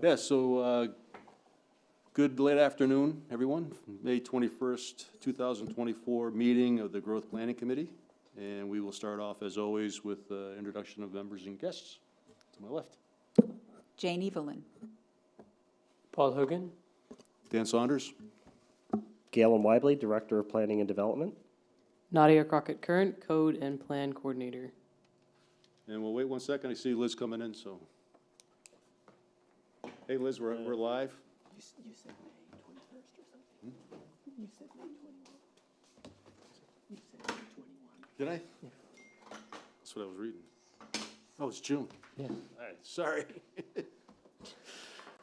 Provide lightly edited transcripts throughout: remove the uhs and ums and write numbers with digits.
Yeah, so good late afternoon, everyone. May 21st, 2024 meeting of the Growth Planning Committee. And we will start off, as always, with introduction of members and guests. To my left. Jane Evelyn. Paul Hogan. Dan Saunders. Galen Weibley, Director of Planning and Development. Nadia Crockett-Current, Code and Plan Coordinator. And we'll wait 1 second. I see Liz coming in, so. Hey, Liz, we're live. You said May 21st or something? You said May 21. You said May 21. Did I? Yeah. That's what I was reading. Oh, it's June. Yeah. All right, sorry.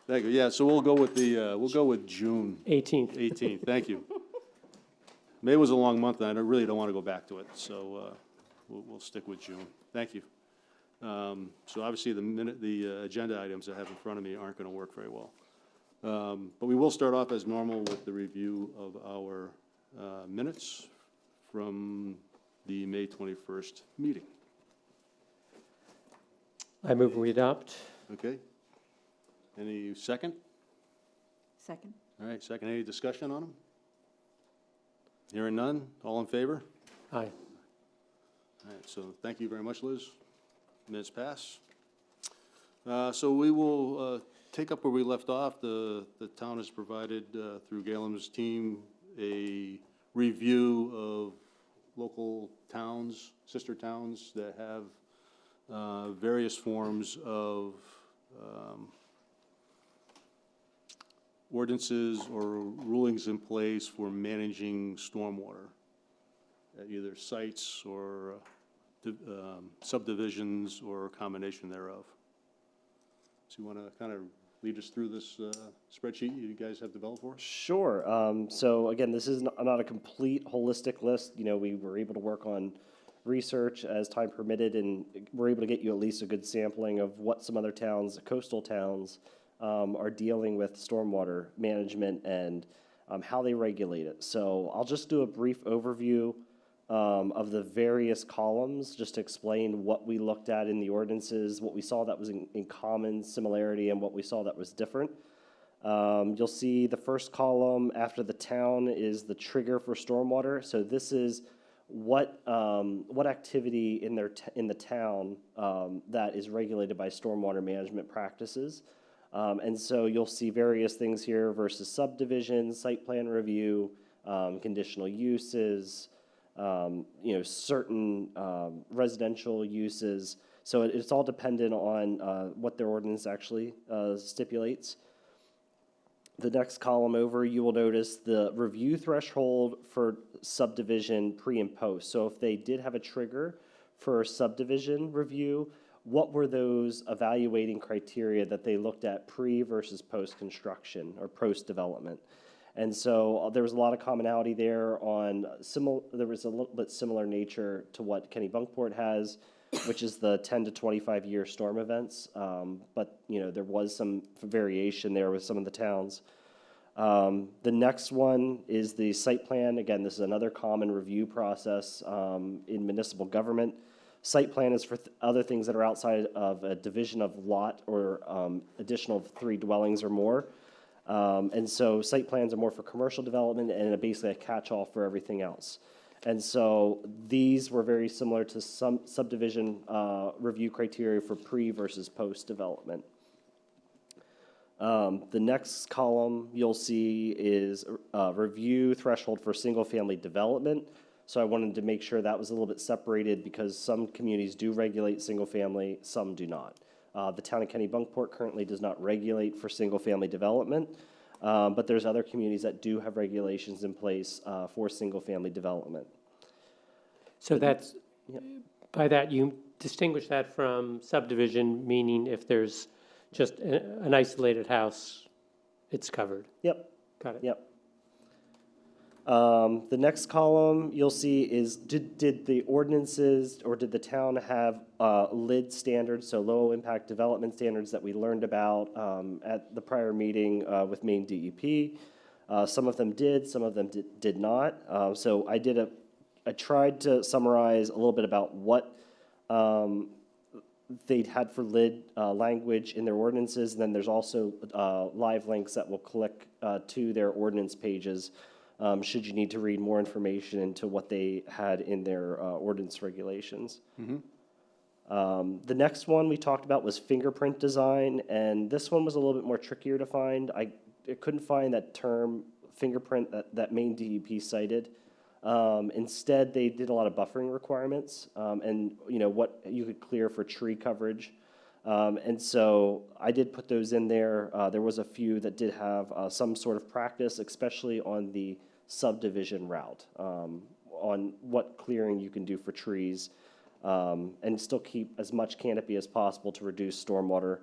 Thank you. Yeah, so we'll go with June 18th. 18th. Thank you. May was a long month, and I really don't want to go back to it, so we'll stick with June. Thank you. So obviously the agenda items I have in front of me aren't going to work very well. But we will start off as normal with the review of our minutes from the May 21st meeting. I move we adopt. Okay. Any second? Second. All right, second. Any discussion on them? Hearing none. All in favor? Aye. All right, so thank you very much, Liz. Minutes pass. So we will take up where we left off. The town has provided, through Galen's team, a review of local towns, sister towns that have various forms of ordinances or rulings in place for managing stormwater at either sites or subdivisions or a combination thereof. So you want to kind of lead us through this spreadsheet you guys have developed for us? Sure. So again, this is not a complete holistic list. You know, we were able to work on research as time permitted, and we're able to get you at least a good sampling of what some other towns, coastal towns, are dealing with stormwater management and how they regulate it. So I'll just do a brief overview of the various columns, just to explain what we looked at in the ordinances, what we saw that was in common similarity, and what we saw that was different. You'll see the first column after the town is the trigger for stormwater. So this is what activity in the town that is regulated by stormwater management practices. And so you'll see various things here versus subdivision, site plan review, conditional uses, certain residential uses. So it's all dependent on what their ordinance actually stipulates. The next column over, you will notice the review threshold for subdivision pre and post. So if they did have a trigger for subdivision review, what were those evaluating criteria that they looked at pre versus post construction or post development? And so there was a lot of commonality there on there was a little bit similar nature to what Kennebunkport has, which is the 10 to 25 year storm events. But there was some variation there with some of the towns. The next one is the site plan. Again, this is another common review process in municipal government. Site plan is for other things that are outside of a division of lot or additional 3 dwellings or more. And so site plans are more for commercial development and basically a catch-all for everything else. And so these were very similar to some subdivision review criteria for pre versus post development. The next column you'll see is review threshold for single family development. So I wanted to make sure that was a little bit separated because some communities do regulate single family, some do not. The town of Kennebunkport currently does not regulate for single family development, but there's other communities that do have regulations in place for single family development. So that's, Yep. by that you distinguish that from subdivision, meaning if there's just an isolated house, it's covered. Yep. Got it. Yep. The next column you'll see is did the ordinances or did the town have LID standards, so low impact development standards that we learned about at the prior meeting with Maine DEP. Some of them did, some of them did not. So I tried to summarize a little bit about what they had for lid language in their ordinances, and then there's also live links that will click to their ordinance pages should you need to read more information into what they had in their ordinance regulations. The next one we talked about was fingerprint design, and this one was a little bit more trickier to find. I couldn't find that term fingerprint that main DEP cited. Instead, they did a lot of buffering requirements, and what you could clear for tree coverage. And so I did put those in there. There was a few that did have some sort of practice, especially on the subdivision route, on what clearing you can do for trees, and still keep as much canopy as possible to reduce stormwater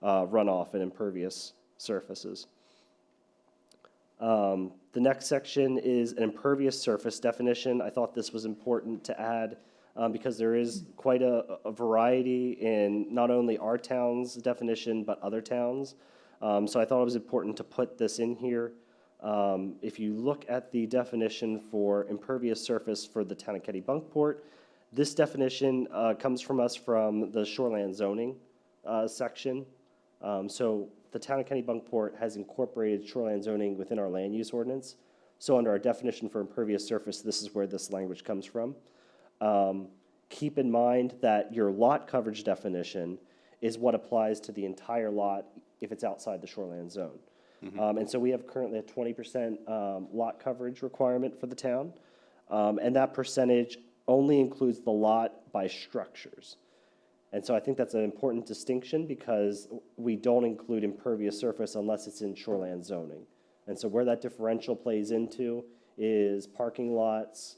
runoff and impervious surfaces. The next section is an impervious surface definition. I thought this was important to add because there is quite a variety in not only our town's definition, but other towns. So I thought it was important to put this in here. If you look at the definition for impervious surface for the town of Kennebunkport, this definition comes from us from the shoreland zoning section. So the town of Kennebunkport has incorporated shoreland zoning within our land use ordinance. So under our definition for impervious surface, this is where this language comes from. Keep in mind that your lot coverage definition is what applies to the entire lot if it's outside the shoreland zone. And so we have currently a 20% lot coverage requirement for the town. And that percentage only includes the lot by structures. And so I think that's an important distinction because we don't include impervious surface unless it's in shoreland zoning. And so where that differential plays into is parking lots,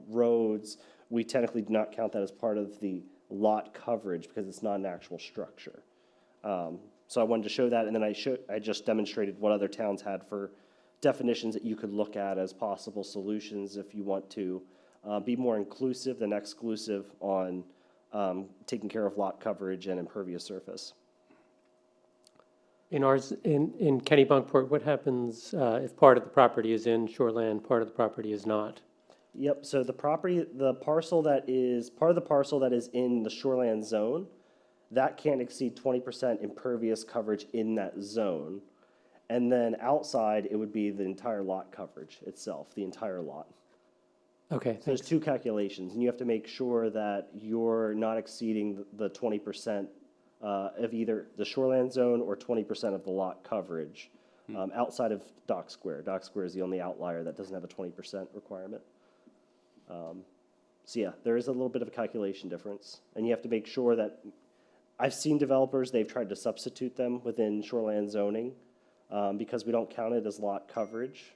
roads. We technically do not count that as part of the lot coverage because it's not an actual structure. So I wanted to show that, and then I just demonstrated what other towns had for definitions that you could look at as possible solutions if you want to be more inclusive than exclusive on taking care of lot coverage and impervious surface. In ours, in Kennebunkport, what happens if part of the property is in shoreland, part of the property is not? Yep, so part of the parcel that is in the shoreland zone, that can't exceed 20% impervious coverage in that zone. And then outside, it would be the entire lot coverage itself, the entire lot. Okay, So there's two calculations, and you have to make sure that you're not exceeding the 20% of either the shoreland zone or 20% of the lot coverage outside of Dock Square. Dock Square is the only outlier that doesn't have a 20% requirement. So yeah, there is a little bit of a calculation difference, and you have to make sure that I've seen developers, they've tried to substitute them within shoreland zoning because we don't count it as lot coverage.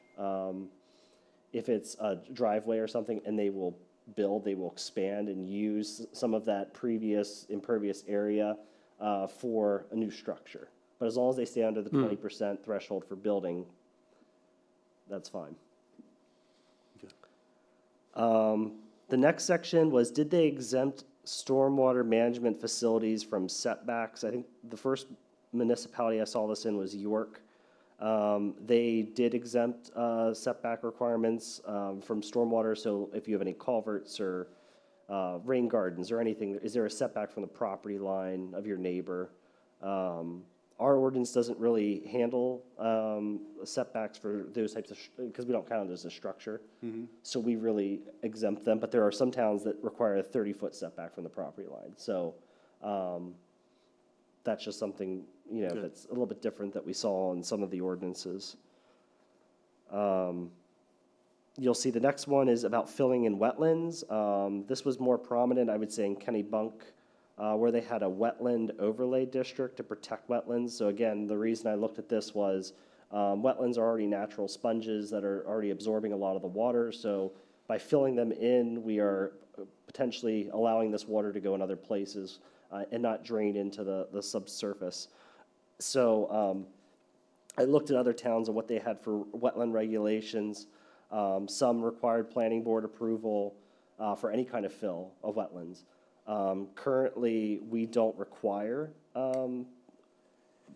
If it's a driveway or something and they will build, they will expand and use some of that previous impervious area for a new structure. But as long as they stay under the 20% threshold for building, that's fine. Okay. The next section was, did they exempt stormwater management facilities from setbacks? I think the first municipality I saw this in was York. They did exempt setback requirements from stormwater, so if you have any culverts or rain gardens or anything, is there a setback from the property line of your neighbor? Our ordinance doesn't really handle setbacks for those types of, because we don't count it as a structure. So we really exempt them, but there are some towns that require a 30-foot setback from the property line. So that's just something, that's a little bit different that we saw in some of the ordinances. You'll see the next one is about filling in wetlands. This was more prominent, I would say, in Kennebunk, where they had a wetland overlay district to protect wetlands. So again, the reason I looked at this was wetlands are already natural sponges that are already absorbing a lot of the water. So by filling them in, we are potentially allowing this water to go in other places and not drain into the subsurface. So I looked at other towns and what they had for wetland regulations. Some required planning board approval for any kind of fill of wetlands. Currently, we don't require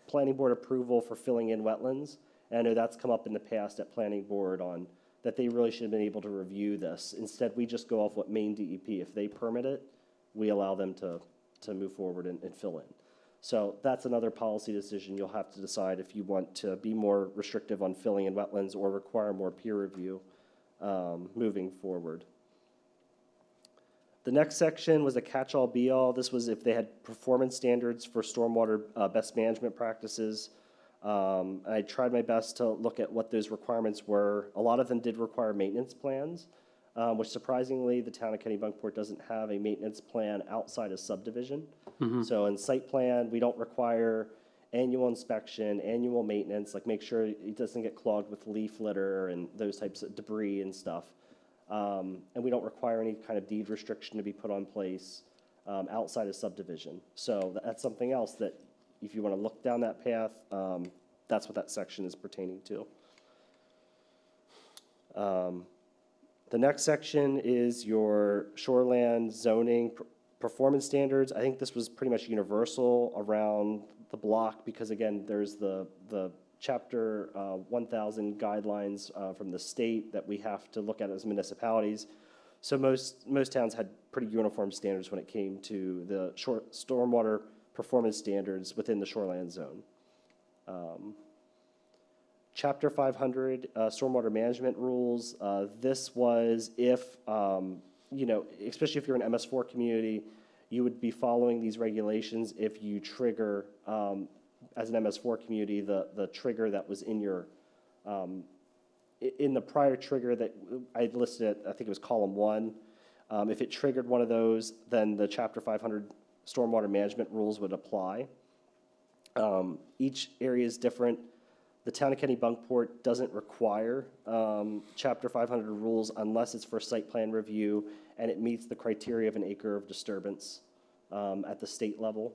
planning board approval for filling in wetlands. And I know that's come up in the past at planning board on that they really should have been able to review this. Instead, we just go off what Maine DEP, if they permit it, we allow them to to move forward and fill in. So that's another policy decision. You'll have to decide if you want to be more restrictive on filling in wetlands or require more peer review moving forward. The next section was a catch-all be-all. This was if they had performance standards for stormwater best management practices. I tried my best to look at what those requirements were. A lot of them did require maintenance plans, which surprisingly, the town of Kennebunkport doesn't have a maintenance plan outside of subdivision. So in site plan, we don't require annual inspection, annual maintenance, like make sure it doesn't get clogged with leaf litter and those types of debris and stuff. And we don't require any kind of deed restriction to be put on place outside of subdivision. So that's something else that if you want to look down that path, that's what that section is pertaining to. The next section is your shoreland zoning performance standards. I think this was pretty much universal around the block because, again, there's the Chapter 1000 guidelines from the state that we have to look at as municipalities. So most towns had pretty uniform standards when it came to the stormwater performance standards within the shoreland zone. Chapter 500 stormwater management rules. This was if, especially if you're an MS4 community, you would be following these regulations if you trigger, as an MS4 community, the trigger that was in your, in the prior trigger that I listed at, I think it was column 1. If it triggered one of those, then the Chapter 500 stormwater management rules would apply. Each area is different. The town of Kennebunkport doesn't require Chapter 500 rules unless it's for site plan review and it meets the criteria of an acre of disturbance at the state level.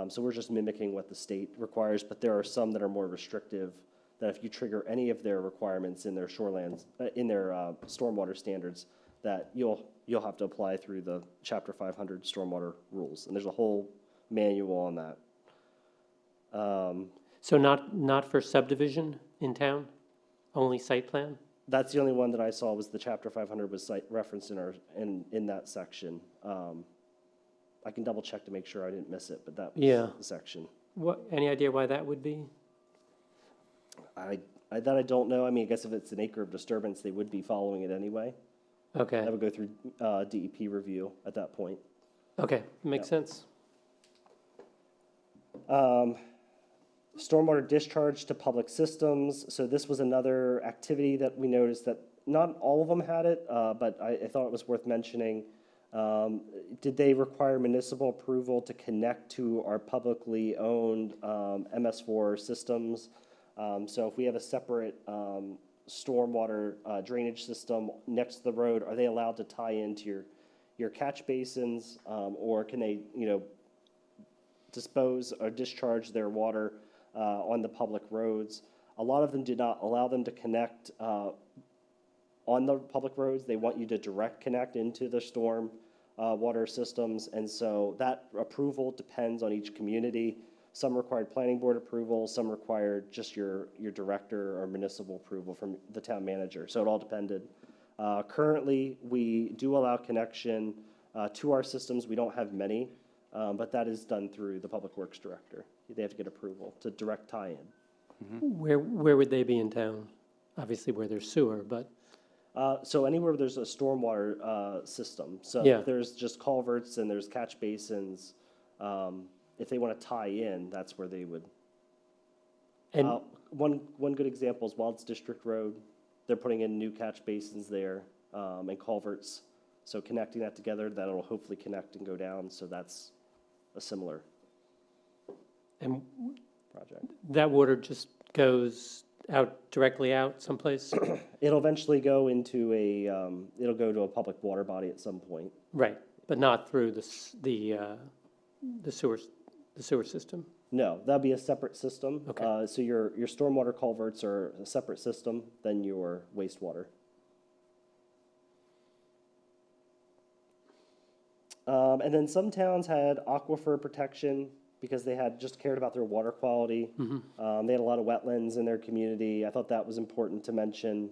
So we're just mimicking what the state requires, but there are some that are more restrictive that if you trigger any of their requirements in their shorelands, in their stormwater standards, that you'll have to apply through the Chapter 500 stormwater rules. And there's a whole manual on that. So not for subdivision in town, only site plan? That's the only one that I saw was the Chapter 500 was referenced in that section. I can double check to make sure I didn't miss it, but that was the section. Any idea why that would be? I don't know. I mean, I guess if it's an acre of disturbance, they would be following it anyway. Okay, That would go through DEP review at that point. okay, makes sense. Stormwater discharge to public systems. So this was another activity that we noticed that not all of them had it, but I thought it was worth mentioning. Did they require municipal approval to connect to our publicly owned MS4 systems? So if we have a separate stormwater drainage system next to the road, are they allowed to tie into your catch basins, or can they, dispose or discharge their water on the public roads? A lot of them did not allow them to connect on the public roads. They want you to direct connect into the storm water systems, and so that approval depends on each community. Some required planning board approval, some required just your director or municipal approval from the town manager, so it all depended. Currently, we do allow connection to our systems. We don't have many, but that is done through the public works director. They have to get approval to direct tie-in. Where would they be in town? Obviously where there's sewer, but, So anywhere there's a stormwater system, so Yeah. if there's just culverts and there's catch basins, if they want to tie in, that's where they would. and, One good example is Wilds District Road. They're putting in new catch basins there and culverts. So connecting that together, that'll hopefully connect and go down. So that's a similar and project. that water just goes directly out someplace? It'll eventually go into it'll go to a public water body at some point. Right, but not through the sewer system? No, that'll be a separate system. Okay. So your stormwater culverts are a separate system than your wastewater. And then some towns had aquifer protection because they had just cared about their water quality. They had a lot of wetlands in their community. I thought that was important to mention.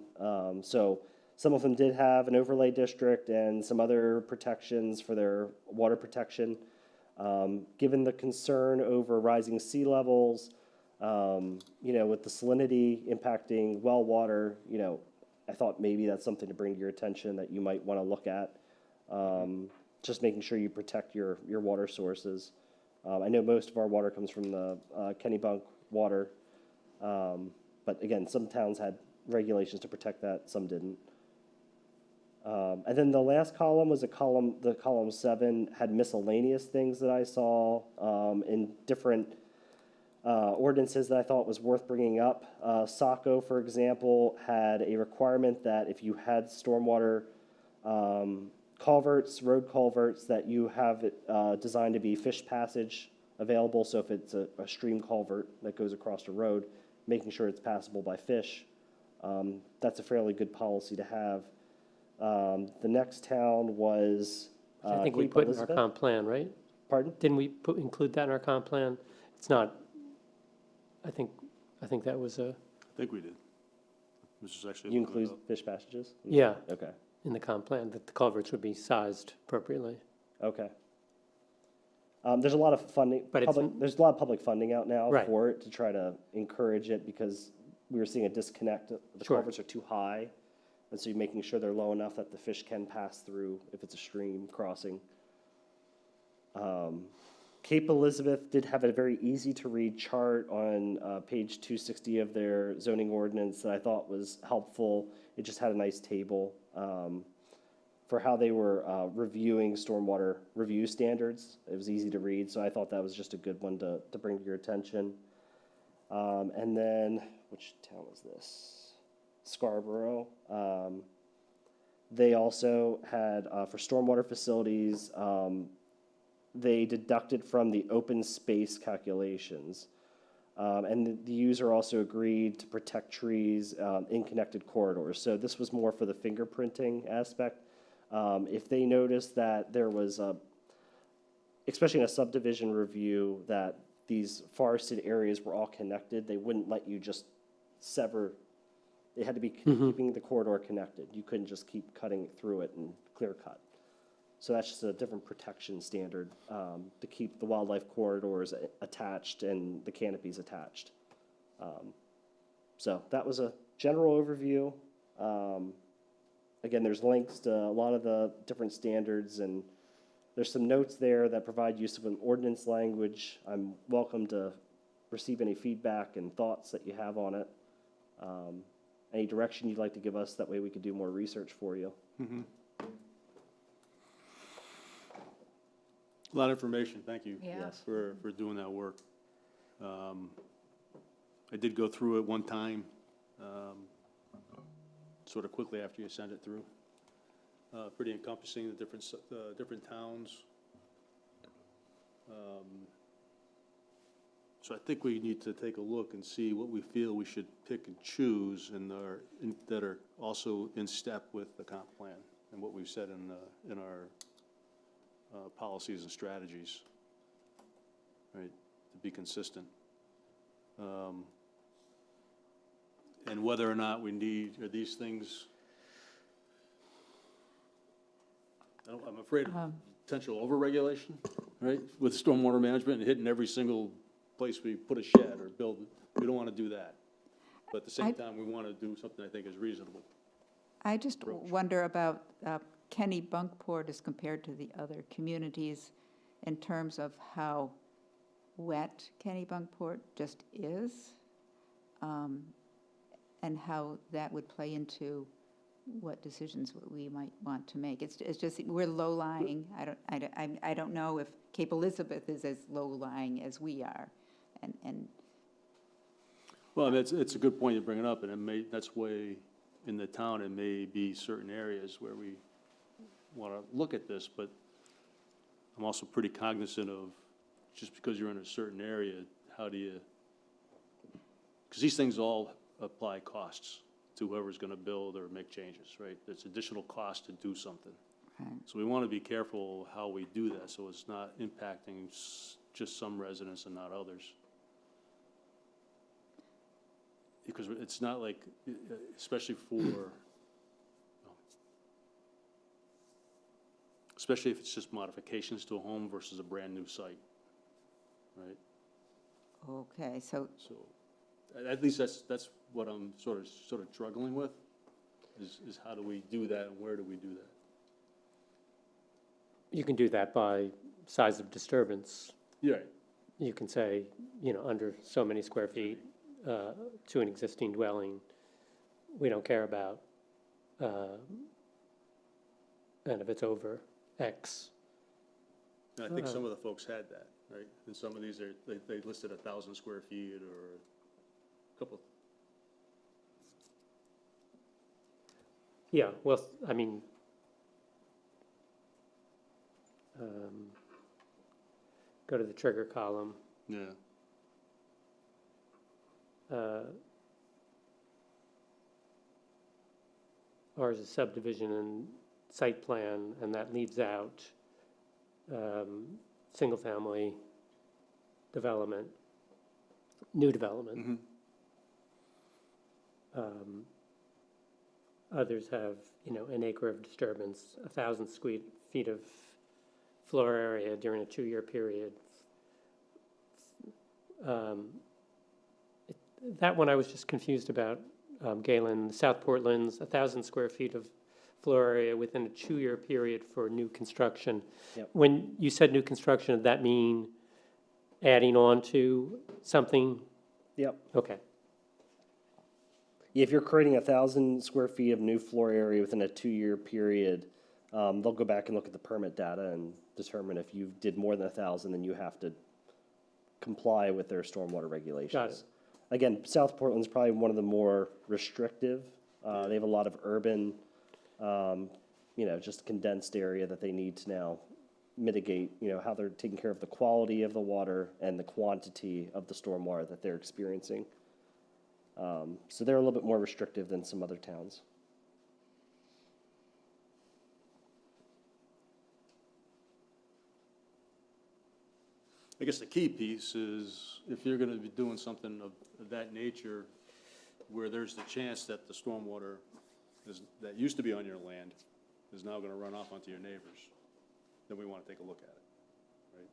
So some of them did have an overlay district and some other protections for their water protection. Given the concern over rising sea levels, with the salinity impacting well water, I thought maybe that's something to bring to your attention that you might want to look at. Just making sure you protect your water sources. I know most of our water comes from the Kennebunk water, but again, some towns had regulations to protect that, some didn't. And then the last column was the column 7 had miscellaneous things that I saw in different ordinances that I thought was worth bringing up. Saco, for example, had a requirement that if you had stormwater culverts, road culverts, that you have it designed to be fish passage available. So if it's a stream culvert that goes across a road, making sure it's passable by fish. That's a fairly good policy to have. The next town was I think we Cape put in our Elizabeth. comp plan, right? Pardon? Didn't we include that in our comp plan? It's not, I think that was I think we did. This is actually. You looking it include up. fish passages? yeah, Okay, in the comp plan, that the culverts would be sized appropriately. okay. There's a lot of funding, But it's- there's a lot of public funding out now Right. for it to try to encourage it because we were seeing a disconnect. The Sure. culverts are too high, and so you're making sure they're low enough that the fish can pass through if it's a stream crossing. Cape Elizabeth did have a very easy-to-read chart on page 260 of their zoning ordinance that I thought was helpful. It just had a nice table for how they were reviewing stormwater review standards. It was easy to read, so I thought that was just a good one to bring to your attention. And then, which town was this? Scarborough. They also had, for stormwater facilities, they deducted from the open space calculations. And the user also agreed to protect trees in connected corridors. So this was more for the fingerprinting aspect. If they noticed that there was, especially in a subdivision review, that these forested areas were all connected, they wouldn't let you just sever. They had to be keeping the corridor connected. You couldn't just keep cutting through it and clear cut. So that's just a different protection standard to keep the wildlife corridors attached and the canopies attached. So that was a general overview. Again, there's links to a lot of the different standards, and there's some notes there that provide use of an ordinance language. I'm welcome to receive any feedback and thoughts that you have on it. Any direction you'd like to give us, that way we could do more research for you. A lot of information, thank you. Yeah. Yes. For doing that work. I did go through it one time, sort of quickly after you sent it through. Pretty encompassing, the different towns. So I think we need to take a look and see what we feel we should pick and choose that are also in step with the comp plan and what we've said in our policies and strategies, right, to be consistent. And whether or not we need, are these things, I'm afraid of potential overregulation, right, with stormwater management and hitting every single place we put a shed or build. We don't want to do that. But at the same time, we want to do something I think is reasonable. I just wonder about Kennebunkport as compared to the other communities in terms of how wet Kennebunkport just is, and how that would play into what decisions we might want to make. It's just, we're low-lying. I don't know if Cape Elizabeth is as low-lying as we are, and Well, it's a good point you bring it up, and that's way in the town, it may be certain areas where we want to look at this, but I'm also pretty cognizant of, just because you're in a certain area, how do you, because these things all apply costs to whoever's going to build or make changes, right? There's additional cost to do something. Right. So we want to be careful how we do that, so it's not impacting just some residents and not others. Because it's not like, especially especially if it's just modifications to a home versus a brand-new site, right? Okay, so, So, at least that's what I'm sort of struggling with, is how do we do that and where do we do that? You can do that by size of disturbance. Yeah, You can say, under so many square feet to an existing dwelling, we don't care about. And if it's over X, and I think some of the folks had that, right? And some of these they listed 1,000 square feet or a couple. yeah, well, I mean, go to the trigger column. Yeah. Ours is subdivision and site plan, and that leaves out single-family development, new development. Mm-hmm. Others have, an acre of disturbance, 1,000 feet of floor area during a 2-year period. That one I was just confused about, Galen. South Portland's 1,000 square feet of floor area within a 2-year period for new construction. Yep. When you said new construction, did that mean adding on to something? Yep. Okay, If you're creating 1,000 square feet of new floor area within a 2-year period, they'll go back and look at the permit data and determine if you did more than 1,000, then you have to comply with their stormwater regulations. Got it. Again, South Portland's probably one of the more restrictive. They have a lot of urban, just condensed area that they need to now mitigate, how they're taking care of the quality of the water and the quantity of the stormwater that they're experiencing. So they're a little bit more restrictive than some other towns. I guess the key piece is if you're gonna be doing something of that nature, where there's the chance that the stormwater that used to be on your land is now gonna run off onto your neighbors, then we wanna take a look at it, right?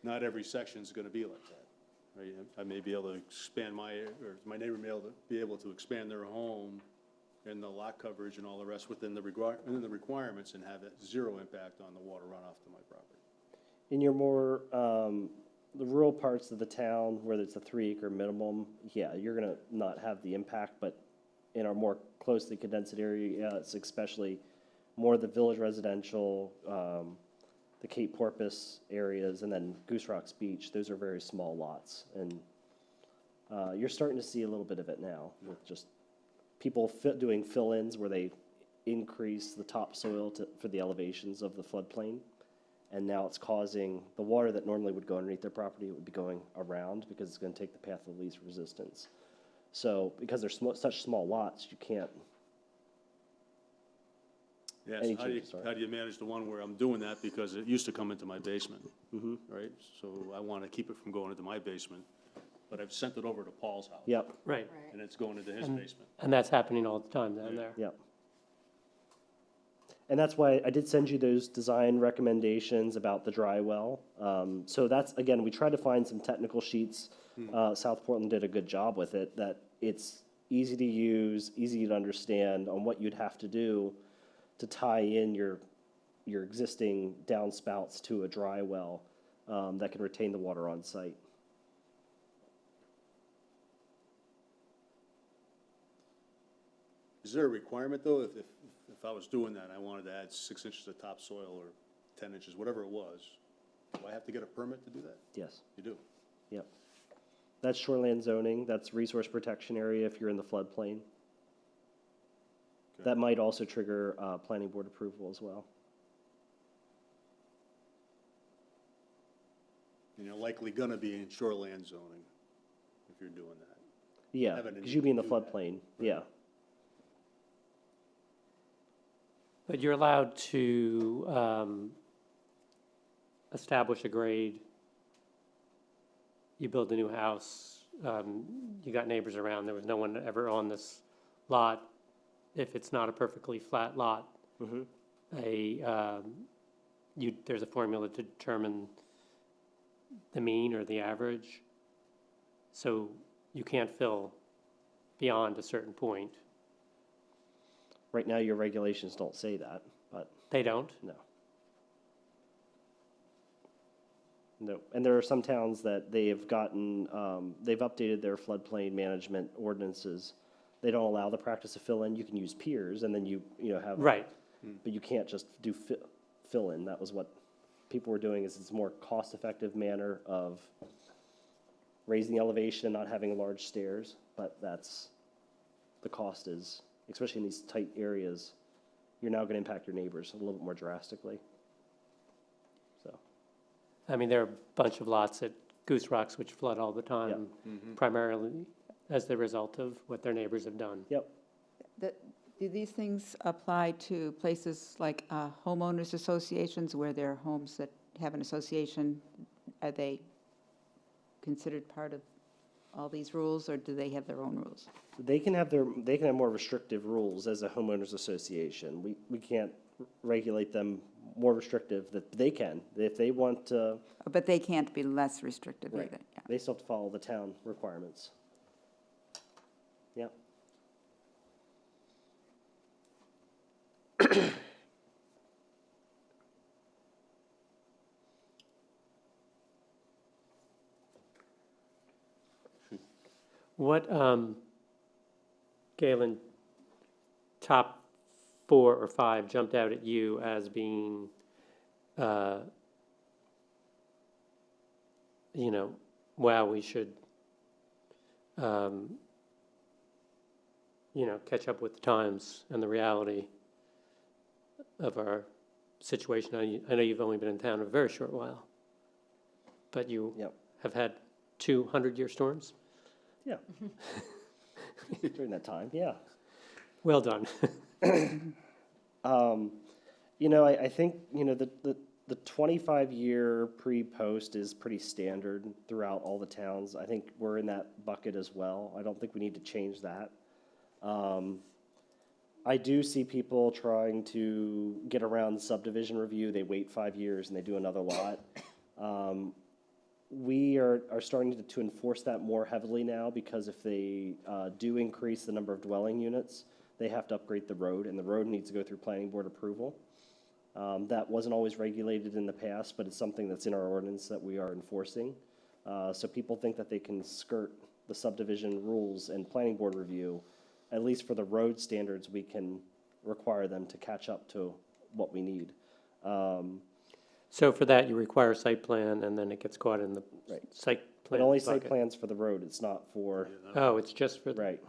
Not every section's gonna be like that, right? I may be able to expand or my neighbor may be able to expand their home and the lot coverage and all the rest within the requirements and have it zero impact on the water runoff to my property. In your more, the rural parts of the town where there's a 3-acre minimum, yeah, you're gonna not have the impact, but in our more closely condensed area, it's especially more the village residential, the Cape Porpoise areas, and then Goose Rocks Beach, those are very small lots. And you're starting to see a little bit of it now with just people doing fill-ins where they increase the topsoil for the elevations of the floodplain. And now it's causing the water that normally would go underneath their property, it would be going around because it's going to take the path of least resistance. So because there's such small lots, you can't. Yeah, so how do you manage the one where I'm doing that because it used to come into my basement, right? So I want to keep it from going into my basement, but I've sent it over to Paul's house. Yep, right. And it's going into his basement. And that's happening all the time down there. yep. And that's why I did send you those design recommendations about the dry well. So that's, again, we tried to find some technical sheets. South Portland did a good job with it, that it's easy to use, easy to understand on what you'd have to do to tie in your existing downspouts to a dry well that can retain the water on site. Is there a requirement, though, if I was doing that, I wanted to add 6 inches of topsoil or 10 inches, whatever it was, do I have to get a permit to do that? Yes, You do? yep. That's shoreland zoning, that's resource protection area if you're in the floodplain. Okay. That might also trigger planning board approval as well. And you're likely gonna be in shoreland zoning if you're doing that. Yeah, Have an because you'd be in the do that. floodplain, yeah. But you're allowed to establish a grade. You build a new house, you got neighbors around, there was no one ever on this lot. If it's not a perfectly flat lot, there's a formula to determine the mean or the average. So you can't fill beyond a certain point. Right now, your regulations don't say that, but They don't? no. No, and there are some towns that they have gotten, they've updated their floodplain management ordinances. They don't allow the practice of fill-in. You can use piers, and then you have. Right. But you can't just do fill-in. That was what people were doing, is it's a more cost-effective manner of raising the elevation and not having large stairs, but the cost is, especially in these tight areas, you're now gonna impact your neighbors a little bit more drastically. So, I mean, there are a bunch of lots at Goose Rocks which flood all the time, primarily as the result of what their neighbors have done. yep, Do these things apply to places like homeowners associations where there are homes that have an association? Are they considered part of all these rules, or do they have their own rules? they can have more restrictive rules as a homeowners association. We can't regulate them more restrictive, that they can, if they want to, But they can't be less restrictive Right. either. Yeah. they still have to follow the town requirements. Yep. What, Galen, top 4 or 5 jumped out at you as being, wow, we should, catch up with the times and the reality of our situation. I know you've only been in town a very short while, but you Yep. have had 200-year storms? Yeah. During that time, yeah. Well done. I think, the 25-year pre-post is pretty standard throughout all the towns. I think we're in that bucket as well. I don't think we need to change that. I do see people trying to get around the subdivision review. They wait 5 years and they do another lot. We are starting to enforce that more heavily now, because if they do increase the number of dwelling units, they have to upgrade the road, and the road needs to go through planning board approval. That wasn't always regulated in the past, but it's something that's in our ordinance that we are enforcing. So people think that they can skirt the subdivision rules and planning board review. At least for the road standards, we can require them to catch up to what we need. So for that, you require site plan, and then it gets caught in the Right. site But plan only site bucket. plans for the road, it's not for, Oh, it's just for, right.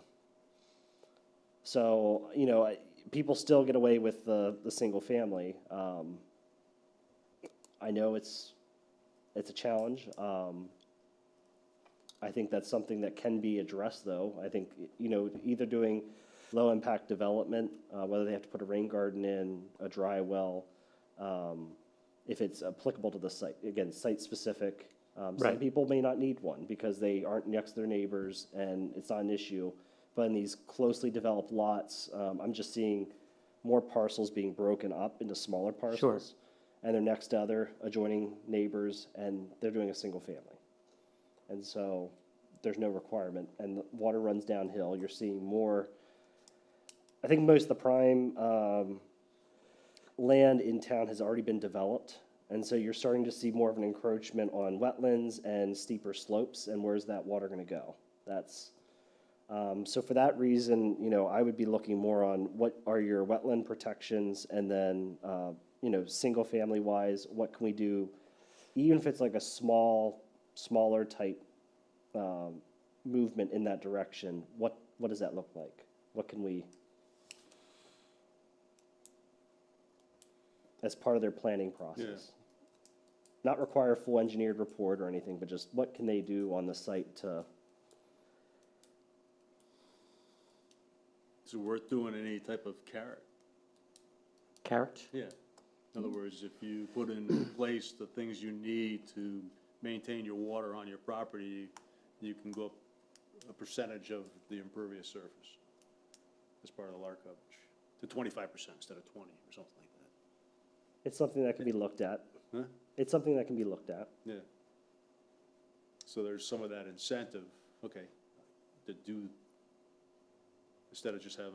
So, people still get away with the single family. I know it's a challenge. I think that's something that can be addressed, though. I think, either doing low-impact development, whether they have to put a rain garden in, a dry well, if it's applicable to the site. Again, site-specific. Some Right. people may not need one because they aren't next to their neighbors and it's not an issue. But in these closely developed lots, I'm just seeing more parcels being broken up into smaller parcels. And they're next to other adjoining neighbors, and they're doing a single family. And so there's no requirement, and the water runs downhill. You're seeing more, I think most of the prime land in town has already been developed. And so you're starting to see more of an encroachment on wetlands and steeper slopes, and where's that water gonna go? So for that reason, I would be looking more on what are your wetland protections, and then, single family wise, what can we do? Even if it's like a smaller type, movement in that direction, what does that look like? What can we, as part of their planning process? Not require a full engineered report or anything, but just what can they do on the site to, Is it worth doing any type of carrot? carrot? Yeah. In other words, if you put in place the things you need to maintain your water on your property, you can go up a percentage of the impervious surface as part of the LAR coverage to 25% instead of 20 or something like that. It's something that can be looked at. Huh? It's something that can be looked at. Yeah. So there's some of that incentive, okay, to do, instead of just having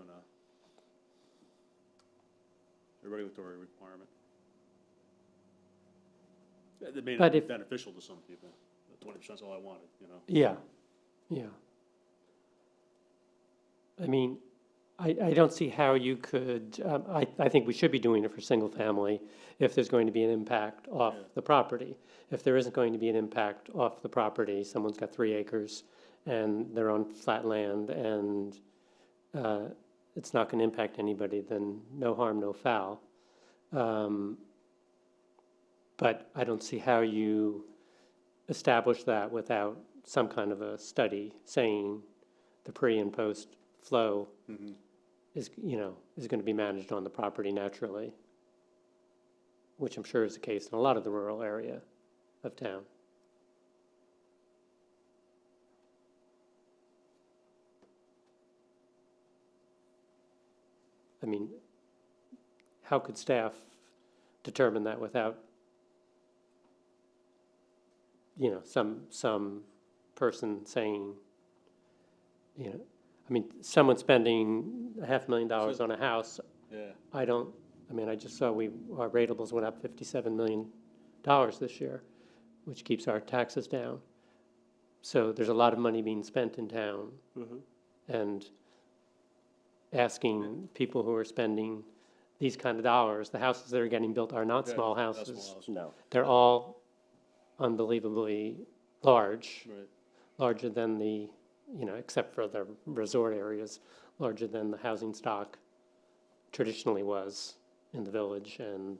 a regulatory requirement. That may But not be if- beneficial to some people. 20% is all I wanted, you know? Yeah, yeah. I mean, I don't see how you could, I think we should be doing it for single family if there's going to be an impact off Yeah. the property. If there isn't going to be an impact off the property, someone's got 3 acres and they're on flat land and it's not going to impact anybody, then no harm, no foul. But I don't see how you establish that without some kind of a study saying the pre and post flow is, is going to be managed on the property naturally, which I'm sure is the case in a lot of the rural area of town. I mean, how could staff determine that without, some person saying, I mean, someone spending $500,000 on a house, Yeah. I just saw our ratables went up $57 million this year, which keeps our taxes down. So there's a lot of money being spent in town. And asking people who are spending these kind of dollars, the houses that are getting built are not Yeah, small not houses. small houses. No. They're all unbelievably large, Right. larger than the, except for the resort areas, larger than the housing stock traditionally was in the village. And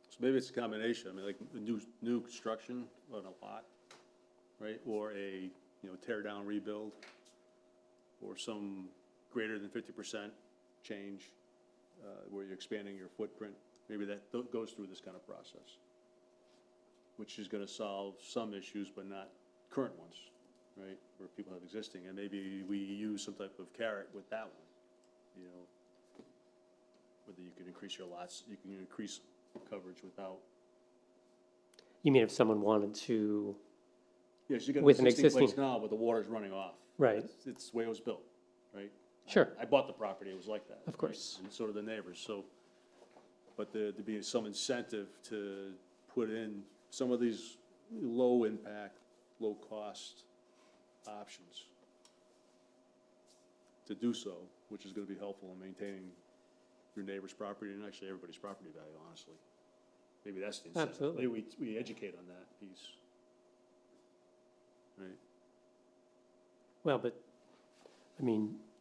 So maybe it's a combination, I mean, like the new construction on a lot, right? Or a, tear down, rebuild, or some greater than 50% change, where you're expanding your footprint. Maybe that goes through this kind of process, which is gonna solve some issues, but not current ones, right? Where people have existing, and maybe we use some type of carrot with that one, whether you can increase your lots, you can increase coverage without. you mean if someone wanted to, Yes, you got an With an existing place existing- now, but the water's running off. Right. It's the way it was built, right? Sure. I bought the property, it was like that. Of right? course. And so did the neighbors, so, but there to be some incentive to put in some of these low impact, low cost options to do so, which is gonna be helpful in maintaining your neighbor's property and actually everybody's property value, honestly. Maybe that's the incentive. Absolutely. Maybe we educate on that piece. Right, well, but,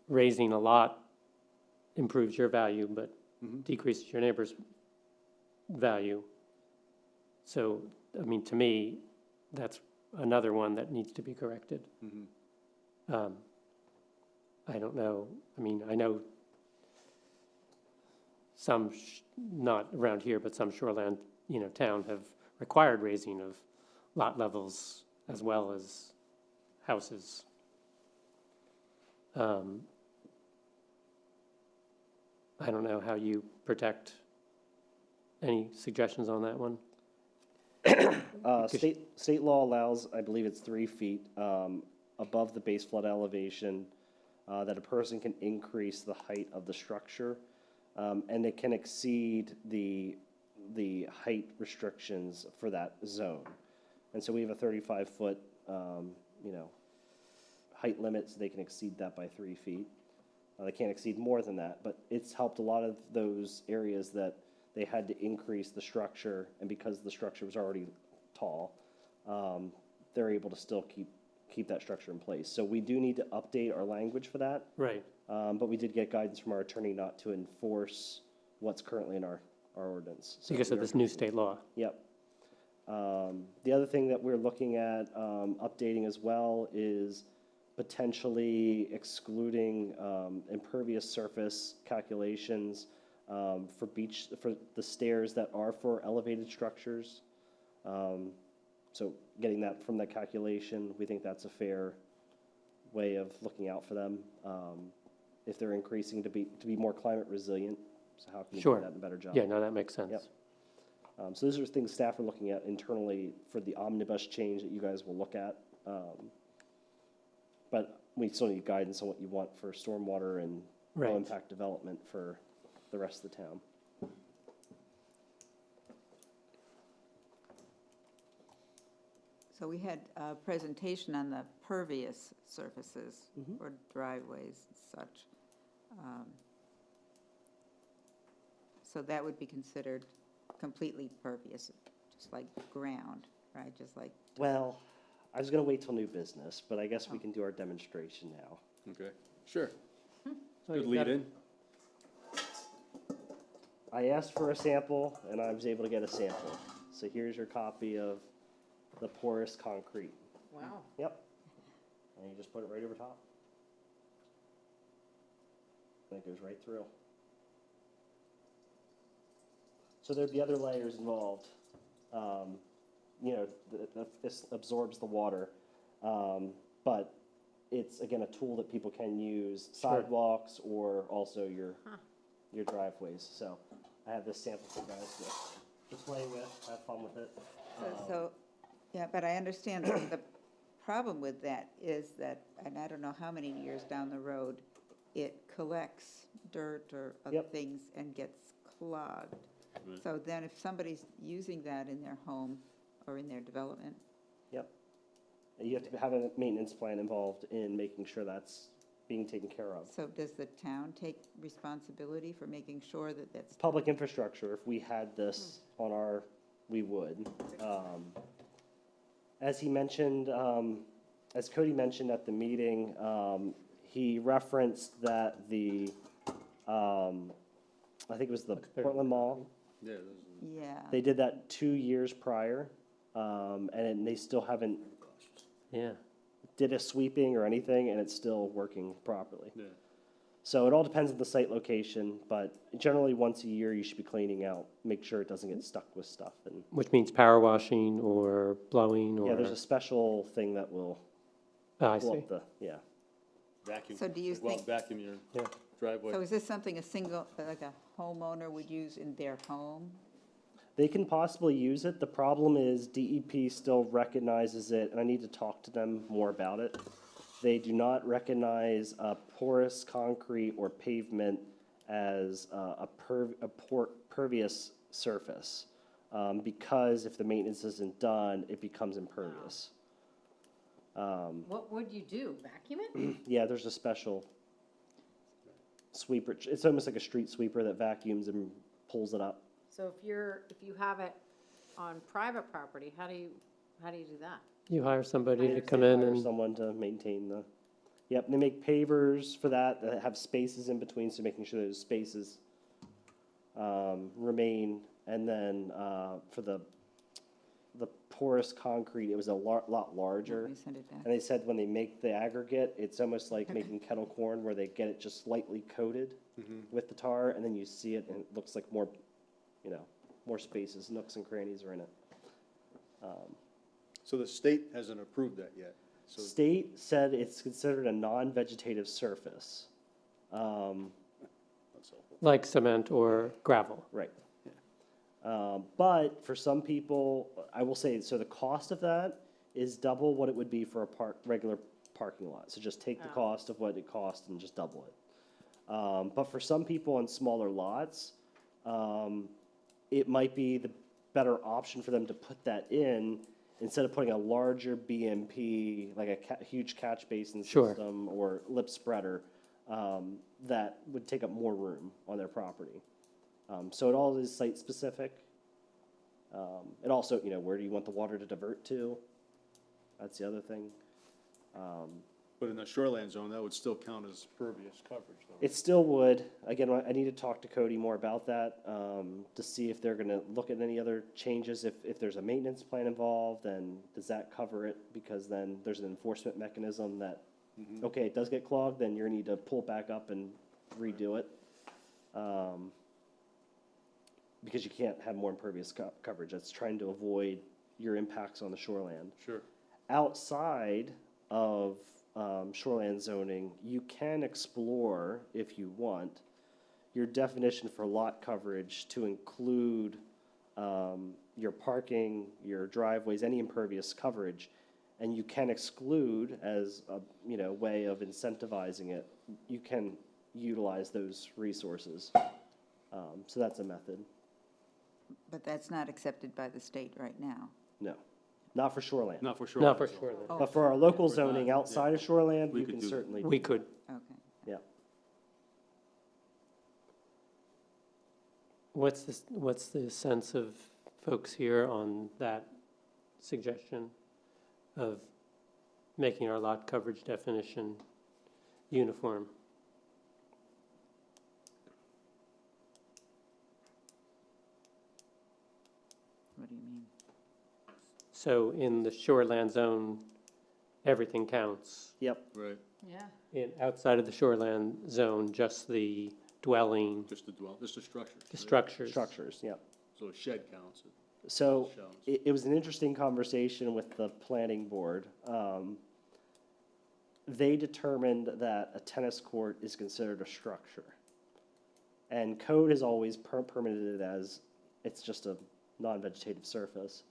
raising a lot improves your value, but decreases your neighbor's value. So, to me, that's another one that needs to be corrected. I don't know, I know some, not around here, but some shoreland, town have required raising of lot levels as well as houses. I don't know how you protect. Any suggestions on that one? State law allows, I believe it's 3 feet above the base flood elevation, that a person can increase the height of the structure, and it can exceed the height restrictions for that zone. And so we have a 35-foot, height limit, so they can exceed that by 3 feet. They can't exceed more than that, but it's helped a lot of those areas that they had to increase the structure, and because the structure was already tall, they're able to still keep that structure in place. So we do need to update our language for that, Right. but we did get guidance from our attorney not to enforce what's currently in our ordinance. So Because we of are- this new state law. Yep. The other thing that we're looking at updating as well is potentially excluding impervious surface calculations for the stairs that are for elevated structures. So getting that from that calculation, we think that's a fair way of looking out for them if they're increasing to be more climate resilient. So how can we Sure. do that in a better job? Yeah, no, that makes sense. Yep. So those are things staff are looking at internally for the omnibus change that you guys will look at. But we still need guidance on what you want for stormwater and Right. low-impact development for the rest of the town. So we had a presentation on the pervious surfaces or driveways and such. So that would be considered completely pervious, just like ground, right? Just like, Well, I was gonna wait till new business, but I guess we can do our demonstration now. Okay, sure. Oh, Good you've lead got- in. I asked for a sample, and I was able to get a sample. So here's your copy of the porous concrete. Wow. Yep. And you just put it right over top. And it goes right through. So there'd be other layers involved. You know, this absorbs the water. But it's, again, a tool that people can use sidewalks or also your driveways. So I have this sample for you guys to play with, have fun with it. yeah, but I understand that the problem with that is that, and I don't know how many years down the road, it collects dirt or other Yep. things and gets clogged. Right. So then if somebody's using that in their home or in their development, Yep. You have to have a maintenance plan involved in making sure that's being taken care of. so does the town take responsibility for making sure that that's, Public infrastructure, if we had this on our, we would. As he mentioned, as Cody mentioned at the meeting, he referenced that I think it was the Portland Mall, Yeah, those are yeah. they did that 2 years prior, and they still haven't Yeah, did a sweeping or anything, and it's still working properly. yeah. So it all depends on the site location, but generally once a year you should be cleaning out, make sure it doesn't get stuck with stuff. And which means power washing or blowing or. yeah, there's a special thing that will Oh, I pull see. up the, yeah. Vacuum. So do you Well, think- vacuum your Yeah. driveway. So is this something a single, like a homeowner would use in their home? They can possibly use it. The problem is DEP still recognizes it, and I need to talk to them more about it. They do not recognize porous concrete or pavement as a pervious surface, because if the maintenance isn't done, it becomes impervious. What would you do? Vacuum it? Yeah, there's a special sweeper. It's almost like a street sweeper that vacuums and pulls it up. So if you have it on private property, how do you do that? You hire somebody to come in Hire and, someone to maintain the, yep, they make pavers for that have spaces in between, so making sure those spaces remain. And then for the porous concrete, it was a lot larger. Let me send it back. And they said when they make the aggregate, it's almost like making kettle corn, where they get it just slightly coated with the tar, and then you see it, and it looks like more, more spaces, nooks and crannies are in it. So the state hasn't approved that yet. So State said it's considered a non-vegetative surface. that's helpful. like cement or gravel. Right. But for some people, I will say, so the cost of that is double what it would be for a regular parking lot. So just take the cost of what it costs and just double it. But for some people on smaller lots, it might be the better option for them to put that in instead of putting a larger BMP, like a huge catch basin Sure. system or lip spreader, that would take up more room on their property. So it all is site specific. It also, where do you want the water to divert to? That's the other thing. But in the shoreline zone, that would still count as pervious coverage, though. It still would. Again, I need to talk to Cody more about that, to see if they're gonna look at any other changes. If there's a maintenance plan involved, then does that cover it? Because then there's an enforcement mechanism that, okay, it does get clogged, then you're gonna need to pull it back up and redo it. Because you can't have more impervious coverage. That's trying to avoid your impacts on the shoreland. Sure. Outside of shoreland zoning, you can explore, if you want, your definition for lot coverage to include your parking, your driveways, any impervious coverage, and you can exclude as a, way of incentivizing it, you can utilize those resources. So that's a method. But that's not accepted by the state right now. No, not for shoreland. Not for sure. Not for sure. Oh, But for our local We're not- zoning yeah. outside of shoreland, We you could can do that. certainly. We could. okay. Yeah. What's the sense of folks here on that suggestion of making our lot coverage definition uniform? What do you mean? So in the shoreland zone, everything counts. Yep. Right, Outside of the shoreland zone, just the dwelling, just the structure. the right? structures. Structures, yep. So a shed counts. So Shells. it was an interesting conversation with the planning board. They determined that a tennis court is considered a structure. And code has always permitted it as, it's just a non-vegetative surface.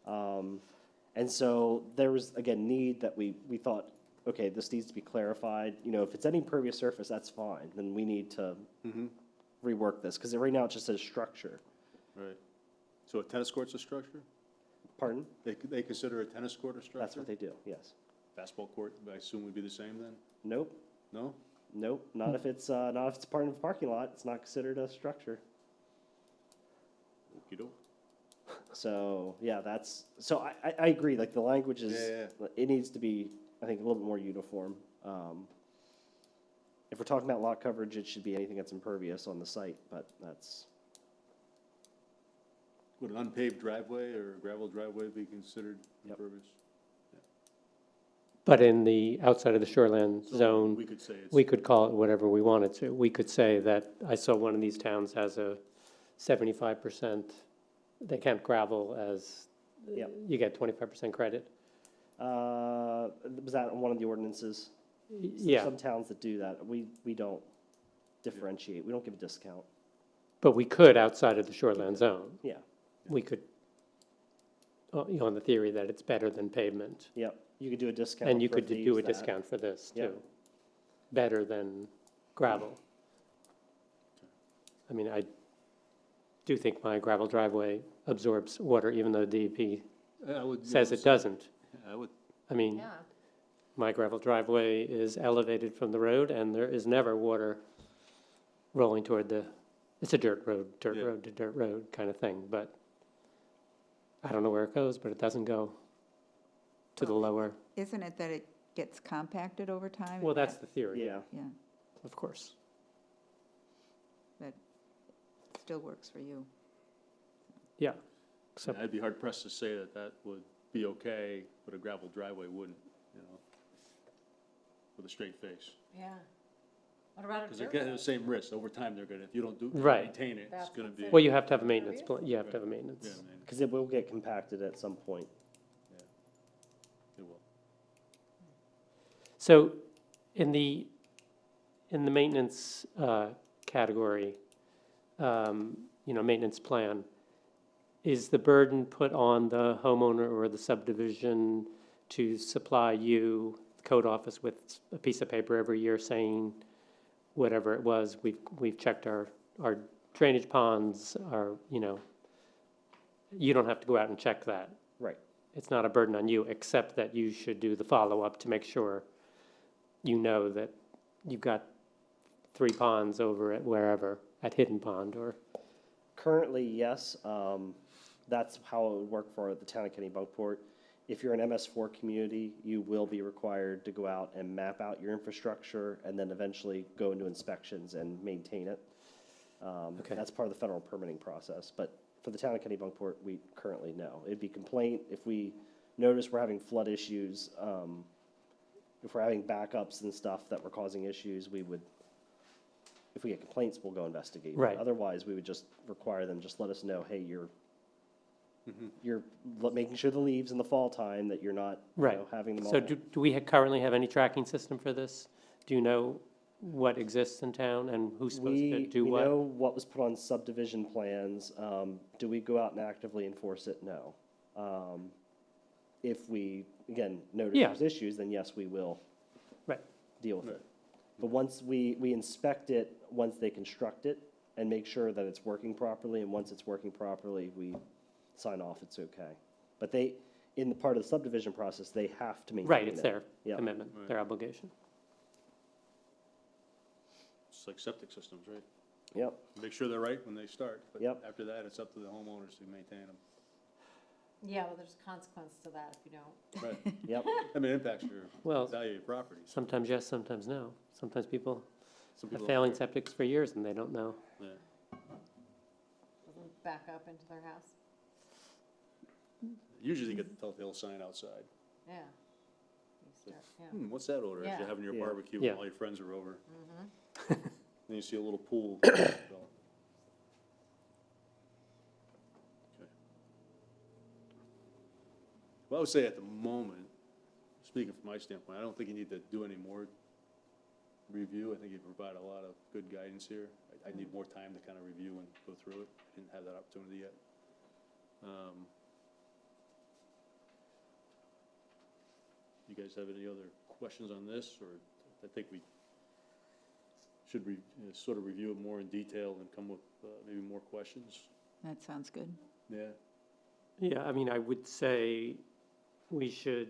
And so there was, again, need that we thought, okay, this needs to be clarified. If it's any impervious surface, that's fine. Then we need to rework this, because right now it just says structure. Right. So a tennis court's a structure? Pardon? They consider a tennis court a structure? That's what they do, yes. Basketball court, I assume would be the same then? Nope, No? nope, not if it's part of a parking lot, it's not considered a structure. Okey-doke. So, yeah, so I agree, like, the language is, Yeah, it needs to be, I think, a little bit more uniform. If we're talking about lot coverage, it should be anything that's impervious on the site, but that's, Would an unpaved driveway or a gravel driveway be considered Yep. impervious? But in the, outside of the shoreland So zone, we could say it's. we could call it whatever we wanted to. We could say that, I saw one of these towns has a 75%, they count gravel as, Yep. you get 25% credit. was that one of the ordinances? There's Yeah, some towns that do that, we don't differentiate, we don't give a discount, but we could outside of the shoreland zone. yeah, We could, on the theory that it's better than pavement. yep, you could do a discount. And you for could if they do a use that. discount for this Yeah. too. Better than gravel. I mean, I do think my gravel driveway absorbs water, even though DEP I would. says it doesn't. I would, I mean, my gravel driveway is elevated from the road, and there is never water rolling toward it's a dirt road Yeah. to dirt road kind of thing, but I don't know where it goes, but it doesn't go to the lower. Isn't it that it gets compacted over time? Well, that's the theory, Yeah, Yeah, of course. but it still works for you. Yeah, so, I'd be hard pressed to say that that would be okay, but a gravel driveway wouldn't, with a straight face. Yeah. What about a Because they're dirt getting the road? same risk over time, they're gonna, if you don't Right. maintain it, it's That's gonna what be. I'm well, you have to have a maintenance plan, you have to have a Yeah, maintenance. man, because it will get compacted at some point. it will. So in the maintenance category, maintenance plan, is the burden put on the homeowner or the subdivision to supply you, the code office, with a piece of paper every year saying whatever it was, we've checked our drainage ponds, you don't have to go out and check that. Right. It's not a burden on you, except that you should do the follow-up to make sure you know that you've got 3 ponds over at wherever, at Hidden Pond, or, Currently, yes, that's how it would work for the town of Kennebunkport. If you're an MS4 community, you will be required to go out and map out your infrastructure and then eventually go into inspections and maintain it. Okay. That's part of the federal permitting process, but for the town of Kennebunkport, we currently know. It'd be complaint, if we notice we're having flood issues, if we're having backups and stuff that were causing issues, we would, if we get complaints, we'll go investigate. Right. Otherwise, we would just require them, just let us know, hey, you're making sure the leaves in the fall time, that you're not, right. having them all. So do we currently have any tracking system for this? Do you know what exists in town and who's supposed to We do what? know what was put on subdivision plans. Do we go out and actively enforce it? No. If we, again, notice Yeah. there's issues, then yes, we will Right. deal with Right. it. But once we inspect it, once they construct it, and make sure that it's working properly, and once it's working properly, we sign off, it's okay. But they, in the part of the subdivision process, they have to maintain it. Right, it's their Yeah. commitment, Right. their obligation. It's like septic systems, right? Yep, Make sure they're right when they start, but Yep. after that, it's up to the homeowners to maintain them. Yeah, well, there's a consequence to that if you don't. Right. yep. I mean, it impacts your Well, value of your property. sometimes yes, sometimes no. Sometimes people Some have people failing don't septics for years and they don't know. care. Yeah. Doesn't back up into their house. Usually you get the telltale sign outside. Yeah. You start, yeah. What's that odor as Yeah. you're having your Yeah. barbecue Yeah. and all your friends are over? Mm-hmm. Then you see a little pool. develop. Okay. Well, I would say at the moment, speaking from my standpoint, I don't think you need to do any more review. I think you provide a lot of good guidance here. I need more time to kind of review and go through it. I didn't have that opportunity yet. You guys have any other questions on this, or I think we should sort of review it more in detail and come with maybe more questions? That sounds good. Yeah, Yeah, I mean, I would say we should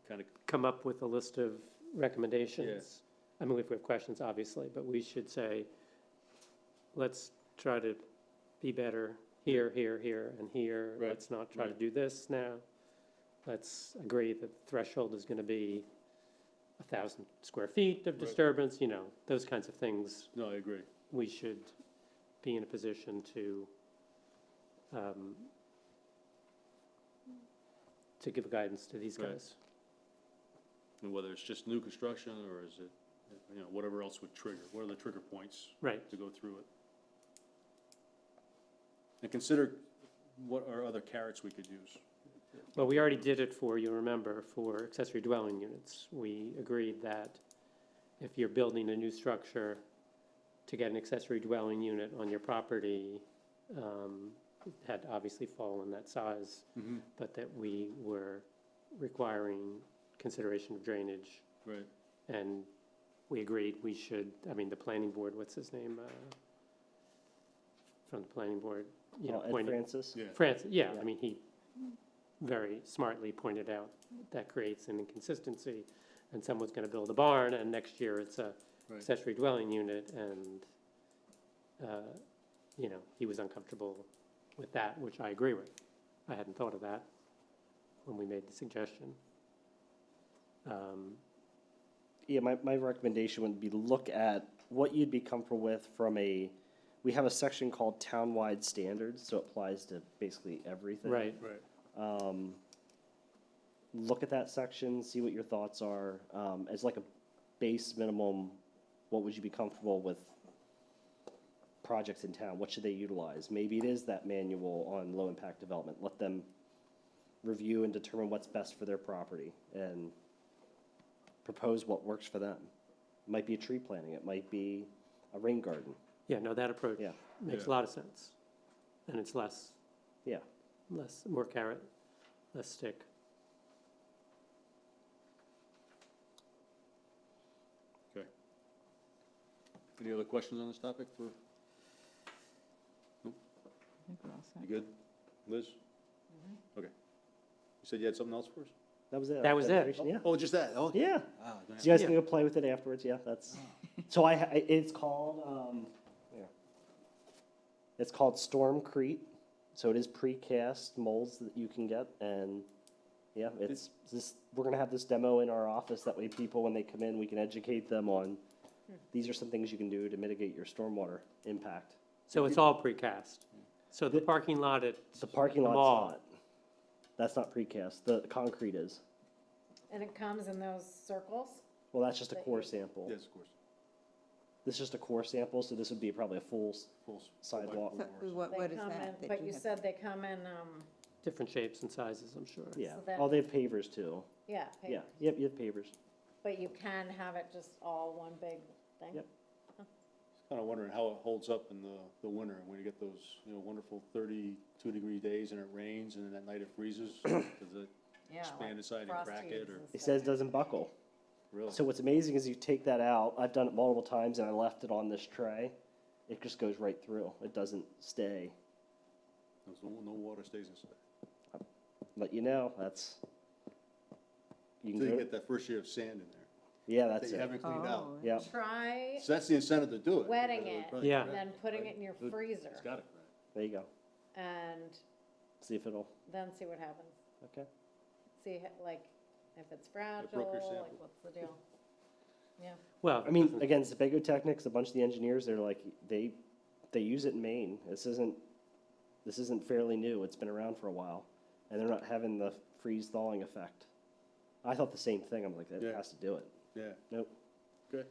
kind of, come up with a list of recommendations. I mean, if we have questions, obviously, but we should say, let's try to be better here, here, here, and here. Right, Let's not try to right. do this now. Let's agree that the threshold is going to be 1,000 square feet of Right. disturbance, you know, those kinds of things. no, I agree. We should be in a position to give guidance to these Right. guys. And whether it's just new construction, or is it, whatever else would trigger, what are the trigger points Right. to go through it? And consider what are other carrots we could use. Well, we already did it for, you remember, for accessory dwelling units. We agreed that if you're building a new structure to get an accessory dwelling unit on your property, it had to obviously fall in that size, Mm-hmm. but that we were requiring consideration of drainage. Right, And we agreed we should, I mean, the planning board, what's his name? From the planning board, you know, Ed pointed. Francis? yeah, France, yeah, Yeah. I mean, he very smartly pointed out that creates an inconsistency, and someone's gonna build a barn, and next year it's a right, accessory dwelling unit, and, you know, he was uncomfortable with that, which I agree with. I hadn't thought of that when we made the suggestion. Yeah, my recommendation would be look at what you'd be comfortable with from we have a section called townwide standards, so it applies to basically everything. Right, right, Look at that section, see what your thoughts are. As like a base minimum, what would you be comfortable with projects in town? What should they utilize? Maybe it is that manual on low-impact development. Let them review and determine what's best for their property and propose what works for them. It might be a tree planting, it might be a rain garden, yeah, no, that approach Yeah. makes a Yeah. lot of sense, and it's yeah. more carrot, less stick. okay. Any other questions on this topic for, I think we're all set. you good? Liz? Okay. You said you had something else for us? That was it. That was it. Demonstration, Yeah. Oh, just that, oh. Yeah. Ah, man. So you guys Yeah. can go play with it afterwards, yeah, that's, so it's called, it's called Stormcrete, so it is precast molds that you can get, and, yeah, it's this, we're gonna have this demo in our office, that way people, when they come in, we can educate them on, these are some things you can do to mitigate your stormwater impact. So it's all precast. So the The- parking lot at The parking the lot's mall. not, that's not precast, the concrete is. And it comes in those circles? Well, that's just a That core you- sample. Yes, of course. This is just a core sample, so this would be probably a full, Sidewalk. So what They is come that? in- that But you have? said they come in, different shapes and sizes, I'm sure. yeah. So that- Oh, they have pavers too. yeah. Yeah, yep, you have pavers. But you can have it just all one big thing? Yep. Kind of wondering how it holds up in the winter, when you get those, wonderful 32-degree days and it rains, and then at night it freezes. Does it Yeah, expand like inside and frost crack heaves it, or? and It stuff. says it doesn't buckle. Really? So what's amazing is you take that out, I've done it multiple times and I left it on this tray. It just goes right through. It doesn't stay. No water stays inside. Let you know, that's, you can Until you go, get that first year of sand in there, yeah, that that's you it. haven't cleaned out. Oh, Yeah, Try So that's the incentive to do it. wetting because it, would probably Yeah. and crack, then putting right? it in your Good. freezer, It's gotta crack. there you go. and See if it'll, then see what happens. okay. See, like, if it's fragile, broke your like, sample. what's the deal? Yeah, Well, I mean, again, Sebago Technics, a bunch of the engineers, they're like, they use it in Maine. This isn't fairly new. It's been around for a while. And they're not having the freeze thawing effect. I thought the same thing. I'm like, that Yeah. has to do it. Yeah, Nope. good.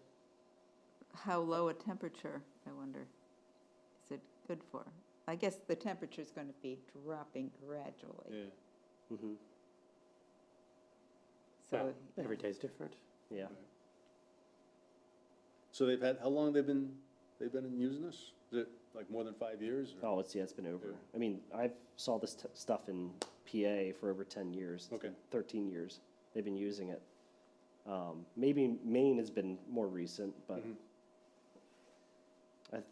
how low a temperature, I wonder, is it good for? I guess the temperature's going to be dropping gradually. Yeah. Mm-hmm. well, So, every day's different. Yeah. So how long they've been using this? Is it like more than 5 years? or- Oh, it's been over. Yeah. I mean, I saw this stuff in PA for over 10 years. It's Okay. been 13 years. They've been using it. Maybe Maine has been more recent, but Mhm.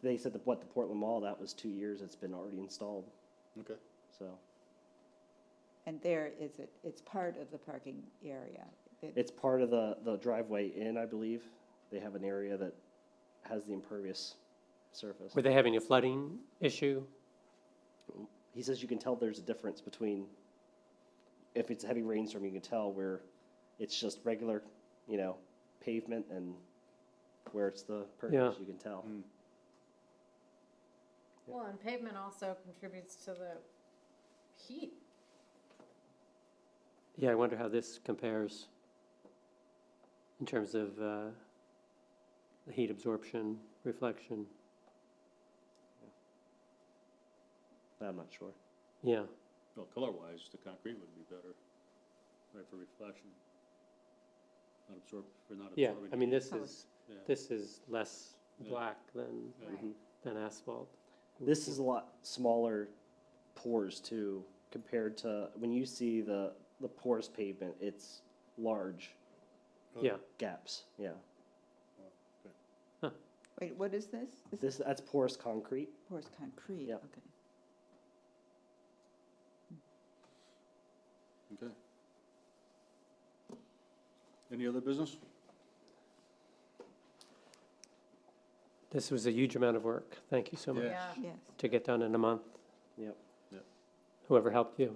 they said the Portland Mall, that was 2 years. It's been already installed. Okay. So and there is it's part of the parking area. it's part of the driveway in, I believe. They have an area that has the impervious surface. Were they having a flooding issue? He says you can tell there's a difference between, if it's a heavy rainstorm, you can tell where it's just regular, pavement, and where it's the pervious, Yeah. you can tell. Mm. well, and pavement also contributes to the heat. Yeah, I wonder how this compares in terms of the heat absorption, reflection. I'm not sure. Yeah, Well, color-wise, the concrete would be better, right, for reflection. Not absorbing. yeah, I mean, this Oh, is, Yeah. this is less Yeah. black than, Yeah. Right. than asphalt. This is a lot smaller pores too, compared to, when you see the porous pavement, it's large Yeah, gaps, yeah. Wait, what is this? That's porous concrete. Porous concrete, Yep. okay. Okay. Any other business? this was a huge amount of work. Thank you so much. Yeah. Yeah, Yes. To get done in a month. Yep, Whoever helped you.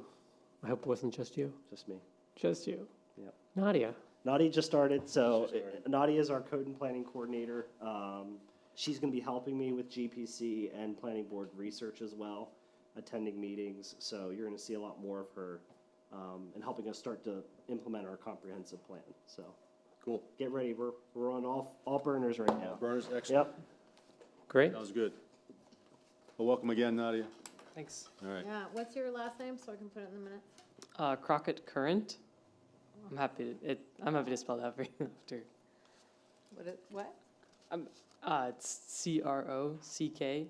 I hope it wasn't just you. just me. Just you. Yep. Nadia. Nadia just started, so She started. Nadia is our code and planning coordinator. She's gonna be helping me with GPC and planning board research as well, attending meetings, so you're gonna see a lot more of her, and helping us start to implement our comprehensive plan, so. Cool. Get ready, we're on all burners right now. Burners, excellent. Yep, Great. Sounds good. Well, welcome again, Nadia. Thanks. All right. yeah, what's your last name, so I can put it in the minutes? Crockett Current. I'm happy to spell that for you after. What? It's CROCKETT -CURRENT.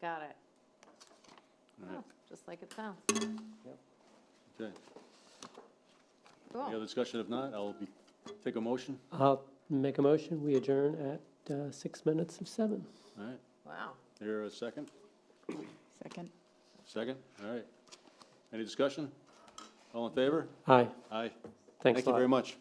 Got it. All right. Oh, just like it sounds. Okay. Cool. Any other discussion? If not, take a motion. I'll make a motion. We adjourn at 6 minutes of 7. All right. Wow. Here, a second? Second? Second? All right. Any discussion? All in favor? Aye. Aye. Thanks Thank a you lot. very much.